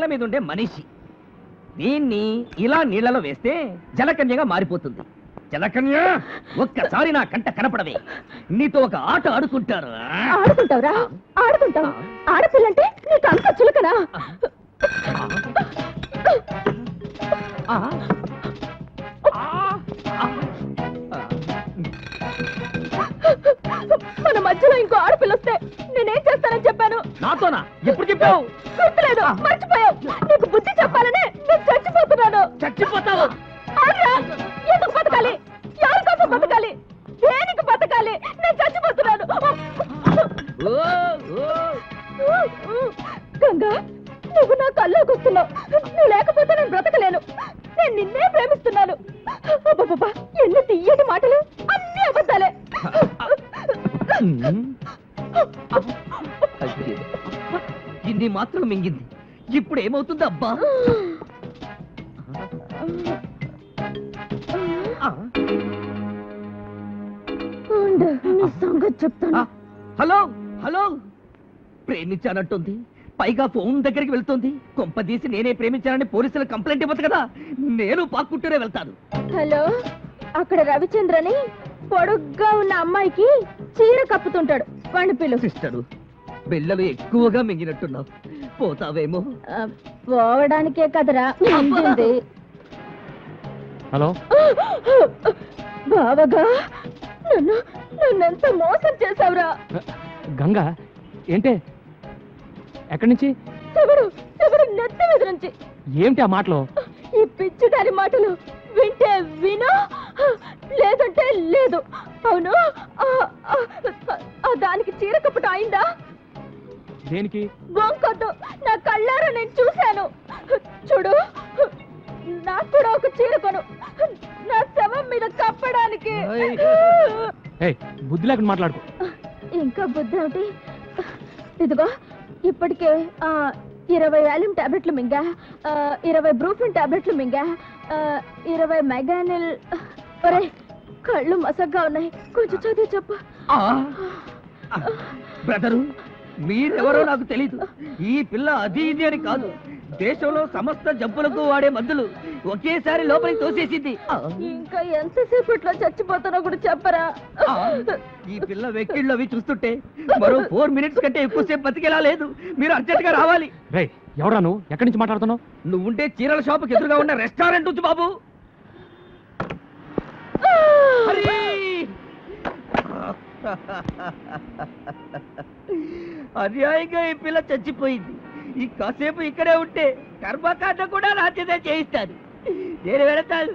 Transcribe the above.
నేల మీద ఉండే మనిషి. దీన్ని ఇలా నీళ్లలో వేస్తే జలకన్యగా మారిపోతుంది. జలకన్య, ఒక్కసారి నా కంట కనపడవే, నీతో ఒక ఆట ఆడుకుంటారు. ఆడుకుంటావురా? ఆడుకుంటావు? ఆడపిల్లంటే నీకు అంత చులకనా? మన మధ్యలో ఇంకో ఆడపిల్ల వస్తే నేనేం చేస్తానని చెప్పాను? నాతోనా? ఎప్పుడు చెప్పావు? గుర్తులేదు, మర్చిపోయావు. నీకు బుద్ధి చెప్పాలని నేను చచ్చిపోతున్నాను. చచ్చిపోతావా? ఎందుకు బతకాలి? ఎవరి కోసం బతకాలి? దేనికి బతకాలి? నేను చచ్చిపోతున్నాను. గంగా, నువ్వు నా కల్లోకి వస్తున్నావు. నువ్వు లేకపోతే నేను బ్రతకలేను. నేను నిన్నే ప్రేమిస్తున్నాను. అబ్బబ్బబ్బా, ఎన్ని తీయటి మాటలు, అన్ని అబద్ధాలే. ఇన్ని మాత్రం మింగింది, ఇప్పుడు ఏమవుతుంది అబ్బా? సంగతి చెప్తాను. హలో హలో, ప్రేమించానంటుంది, పైగా ఫోన్ దగ్గరికి వెళ్తుంది. కొంపదీసి నేనే ప్రేమించానని పోలీసులు కంప్లైంట్ ఇవ్వదు కదా, నేను పాక్కుంటూనే వెళ్తాను. హలో, అక్కడ రవిచంద్రని పొడుగ్గా ఉన్న అమ్మాయికి చీర కప్పుతుంటాడు, వాడి పిలు. సిస్టరు, బిళ్ళలు ఎక్కువగా మింగినట్టున్నావు, పోతావేమో. పోవడానికే కదరా మింగింది. హలో బావగా, నన్నెంత మోసం చేసావురా. గంగా, ఏంటే? ఎక్కడి నుంచి? చెవుడు నెత్తి మీద నుంచి. ఏమిటి ఆ మాటలు? ఈ పిచ్చిదారి మాటలు వింటే విను, లేదంటే లేదు. అవును, దానికి చీర కప్పటం అయిందా? దేనికి? వంకొద్దు, నా కళ్ళారా నేను చూశాను. చూడు, నాకు కూడా ఒక చీర కొను, నా శవం మీద కప్పడానికి. బుద్ధి లేకుండా మాట్లాడుకో. ఇంకా బుద్ధి ఏమిటి? ఇదిగో, ఇప్పటికే 20 వాల్యూమ్ టాబ్లెట్లు మింగా, 20 బ్రూఫిన్ టాబ్లెట్లు మింగా, 20 మెగానిల్. ఒరే, కళ్ళు మసగ్గా ఉన్నాయి, కొంచెం చదివి చెప్పు. బ్రదరు, మీరెవరో నాకు తెలీదు. ఈ పిల్ల అది ఇది అని కాదు, దేశంలో సమస్త జబ్బులకు వాడే మందులు ఒకేసారి లోపలికి తోసేసింది. ఇంకా ఎంతసేపట్లో చచ్చిపోతానో కూడా చెప్పరా? ఈ పిల్ల వెక్కిళ్ళు అవి చూస్తుంటే మరో 4 మినిట్స్ కంటే ఎక్కువసేపు బతికేలా లేదు. మీరు అర్జెంట్ గా రావాలి. ఎవరా నువ్వు? ఎక్కడి నుంచి మాట్లాడుతున్నావు? నువ్వుంటే చీరల షాపుకి ఎదురుగా ఉన్న రెస్టారెంట్ నుంచి బాబు. అన్యాయంగా ఈ పిల్ల చచ్చిపోయింది. ఈ కాసేపు ఇక్కడే ఉంటే కర్మకాండ కూడా రాజ్యదే చేయిస్తాను. నేను వెళతాను.